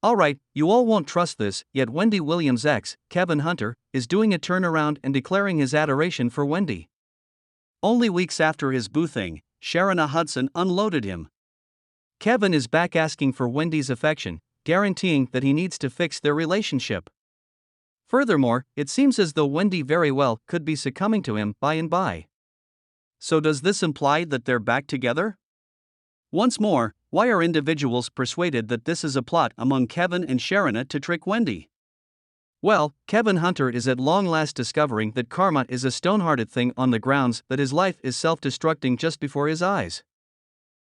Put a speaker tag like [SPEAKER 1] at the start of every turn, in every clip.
[SPEAKER 1] Alright, you all won't trust this, yet Wendy Williams' ex, Kevin Hunter, is doing a turnaround and declaring his adoration for Wendy. Only weeks after his boothing, Sharona Hudson unloaded him. Kevin is back asking for Wendy's affection, guaranteeing that he needs to fix their relationship. Furthermore, it seems as though Wendy very well could be succumbing to him by and by. So does this imply that they're back together? Once more, why are individuals persuaded that this is a plot among Kevin and Sharona to trick Wendy? Well, Kevin Hunter is at long last discovering that karma is a stone-hearted thing on the grounds that his life is self-destructing just before his eyes.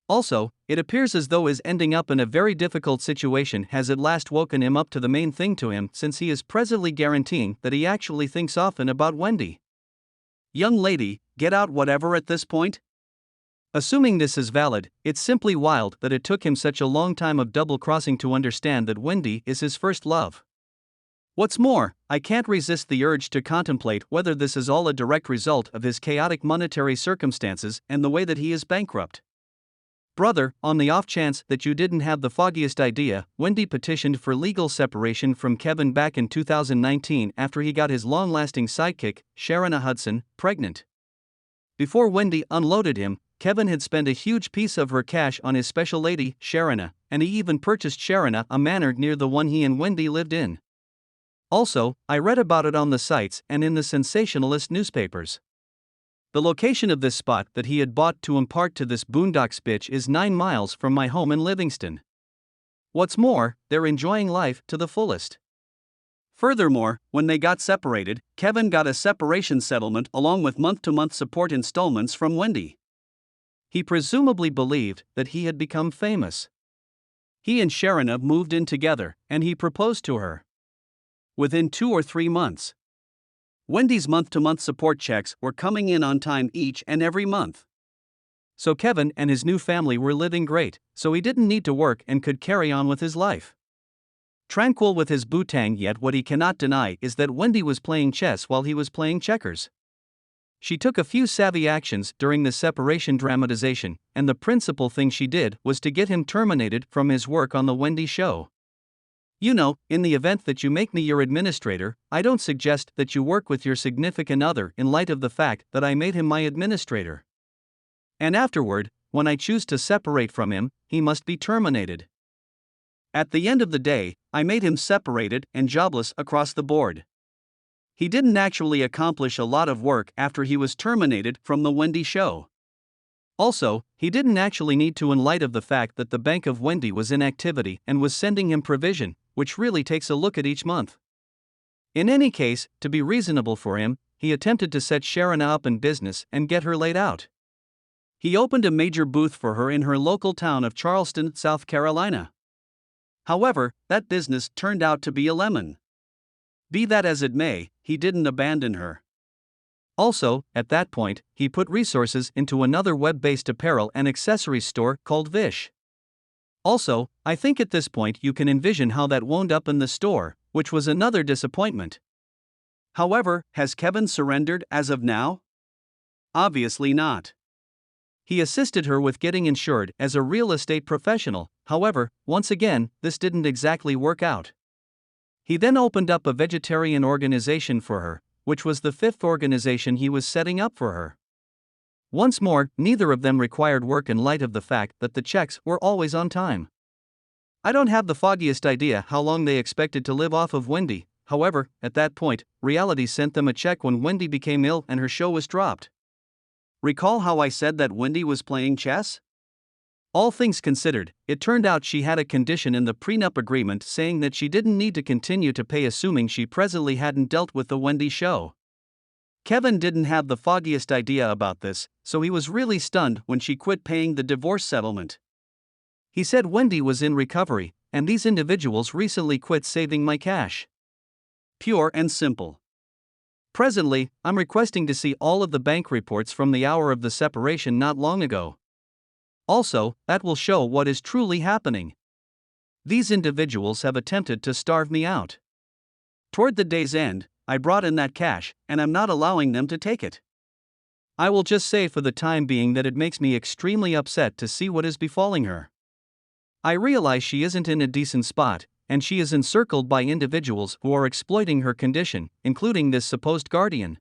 [SPEAKER 1] Also, it appears as though his ending up in a very difficult situation has at last woken him up to the main thing to him, since he is presently guaranteeing that he actually thinks often about Wendy. Young lady, get out whatever at this point? Assuming this is valid, it's simply wild that it took him such a long time of double-crossing to understand that Wendy is his first love. What's more, I can't resist the urge to contemplate whether this is all a direct result of his chaotic monetary circumstances and the way that he is bankrupt. Brother, on the off chance that you didn't have the foggiest idea, Wendy petitioned for legal separation from Kevin back in 2019 after he got his long-lasting sidekick, Sharona Hudson, pregnant. Before Wendy unloaded him, Kevin had spent a huge piece of her cash on his special lady, Sharona, and he even purchased Sharona a manor near the one he and Wendy lived in. Also, I read about it on the sites and in the sensationalist newspapers. The location of this spot that he had bought to impart to this boondocks bitch is 9 miles from my home in Livingston. What's more, they're enjoying life to the fullest. Furthermore, when they got separated, Kevin got a separation settlement along with month-to-month support installments from Wendy. He presumably believed that he had become famous. He and Sharona moved in together, and he proposed to her. Within 2 or 3 months, Wendy's month-to-month support checks were coming in on time each and every month. So Kevin and his new family were living great, so he didn't need to work and could carry on with his life. Tranquil with his bootang, yet what he cannot deny is that Wendy was playing chess while he was playing checkers. She took a few savvy actions during the separation dramatization, and the principal thing she did was to get him terminated from his work on the Wendy show. You know, in the event that you make me your administrator, I don't suggest that you work with your significant other in light of the fact that I made him my administrator. And afterward, when I choose to separate from him, he must be terminated. At the end of the day, I made him separated and jobless across the board. He didn't actually accomplish a lot of work after he was terminated from the Wendy show. Also, he didn't actually need to in light of the fact that the bank of Wendy was in activity and was sending him provision, which really takes a look at each month. In any case, to be reasonable for him, he attempted to set Sharona up in business and get her laid out. He opened a major booth for her in her local town of Charleston, South Carolina. However, that business turned out to be a lemon. Be that as it may, he didn't abandon her. Also, at that point, he put resources into another web-based apparel and accessories store called Vish. Also, I think at this point you can envision how that wound up in the store, which was another disappointment. However, has Kevin surrendered as of now? Obviously not. He assisted her with getting insured as a real estate professional, however, once again, this didn't exactly work out. He then opened up a vegetarian organization for her, which was the 5th organization he was setting up for her. Once more, neither of them required work in light of the fact that the checks were always on time. I don't have the foggiest idea how long they expected to live off of Wendy, however, at that point, reality sent them a check when Wendy became ill and her show was dropped. Recall how I said that Wendy was playing chess? All things considered, it turned out she had a condition in the prenup agreement saying that she didn't need to continue to pay assuming she presently hadn't dealt with the Wendy show. Kevin didn't have the foggiest idea about this, so he was really stunned when she quit paying the divorce settlement. He said Wendy was in recovery, and these individuals recently quit saving my cash. Pure and simple. Presently, I'm requesting to see all of the bank reports from the hour of the separation not long ago. Also, that will show what is truly happening. These individuals have attempted to starve me out. Toward the day's end, I brought in that cash, and I'm not allowing them to take it. I will just say for the time being that it makes me extremely upset to see what is befalling her. I realize she isn't in a decent spot, and she is encircled by individuals who are exploiting her condition, including this supposed guardian.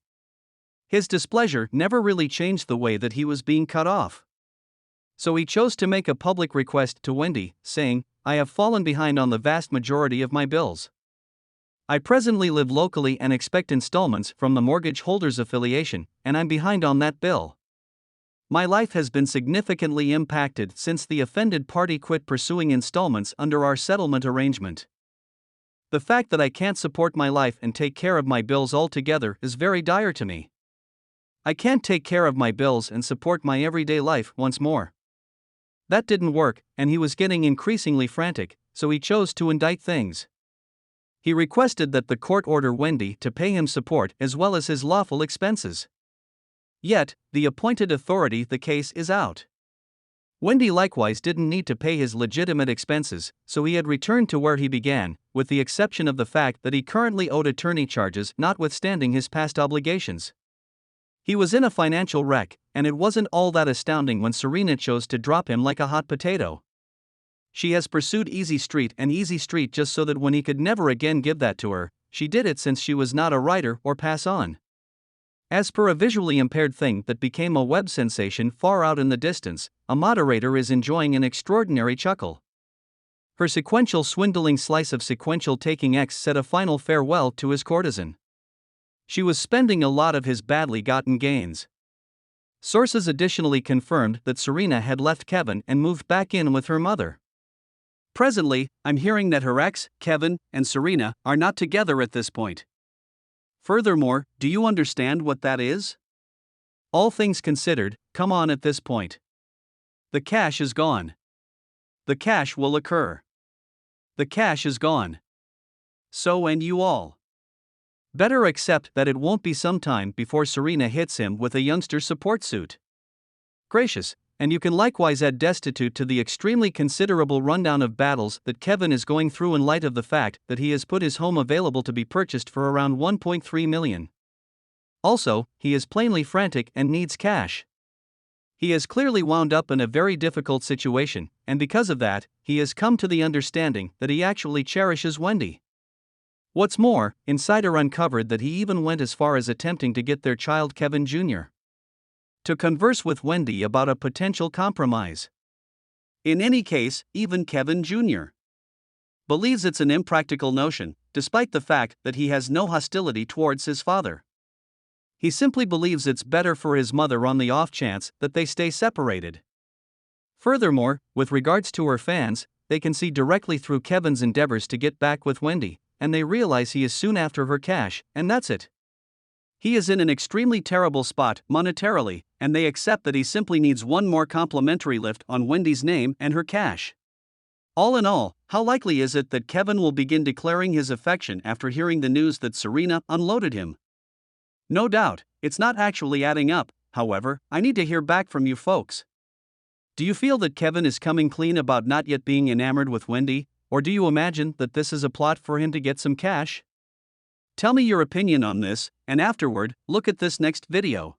[SPEAKER 1] His displeasure never really changed the way that he was being cut off. So he chose to make a public request to Wendy, saying, "I have fallen behind on the vast majority of my bills. I presently live locally and expect installments from the mortgage holders affiliation, and I'm behind on that bill. My life has been significantly impacted since the offended party quit pursuing installments under our settlement arrangement. The fact that I can't support my life and take care of my bills altogether is very dire to me. I can't take care of my bills and support my everyday life once more." That didn't work, and he was getting increasingly frantic, so he chose to indict things. He requested that the court order Wendy to pay him support as well as his lawful expenses. Yet, the appointed authority, the case is out. Wendy likewise didn't need to pay his legitimate expenses, so he had returned to where he began, with the exception of the fact that he currently owed attorney charges notwithstanding his past obligations. He was in a financial wreck, and it wasn't all that astounding when Serena chose to drop him like a hot potato. She has pursued Easy Street and Easy Street just so that when he could never again give that to her, she did it since she was not a writer or pass on. As per a visually impaired thing that became a web sensation far out in the distance, a moderator is enjoying an extraordinary chuckle. Her sequential swindling slice of sequential taking X said a final farewell to his courtesan. She was spending a lot of his badly gotten gains. Sources additionally confirmed that Serena had left Kevin and moved back in with her mother. Presently, I'm hearing that her ex, Kevin, and Serena are not together at this point. Furthermore, do you understand what that is? All things considered, come on at this point. The cash is gone. The cash will occur. The cash is gone. So and you all. Better accept that it won't be some time before Serena hits him with a youngster support suit. Gracious, and you can likewise add destitute to the extremely considerable rundown of battles that Kevin is going through in light of the fact that he has put his home available to be purchased for around $1.3 million. Also, he is plainly frantic and needs cash. He has clearly wound up in a very difficult situation, and because of that, he has come to the understanding that he actually cherishes Wendy. What's more, Insider uncovered that he even went as far as attempting to get their child Kevin Jr. to converse with Wendy about a potential compromise. In any case, even Kevin Jr. believes it's an impractical notion, despite the fact that he has no hostility towards his father. He simply believes it's better for his mother on the off chance that they stay separated. Furthermore, with regards to her fans, they can see directly through Kevin's endeavors to get back with Wendy, and they realize he is soon after her cash, and that's it. He is in an extremely terrible spot monetarily, and they accept that he simply needs one more complimentary lift on Wendy's name and her cash. All in all, how likely is it that Kevin will begin declaring his affection after hearing the news that Serena unloaded him? No doubt, it's not actually adding up. However, I need to hear back from you folks. Do you feel that Kevin is coming clean about not yet being enamored with Wendy, or do you imagine that this is a plot for him to get some cash? Tell me your opinion on this, and afterward, look at this next video.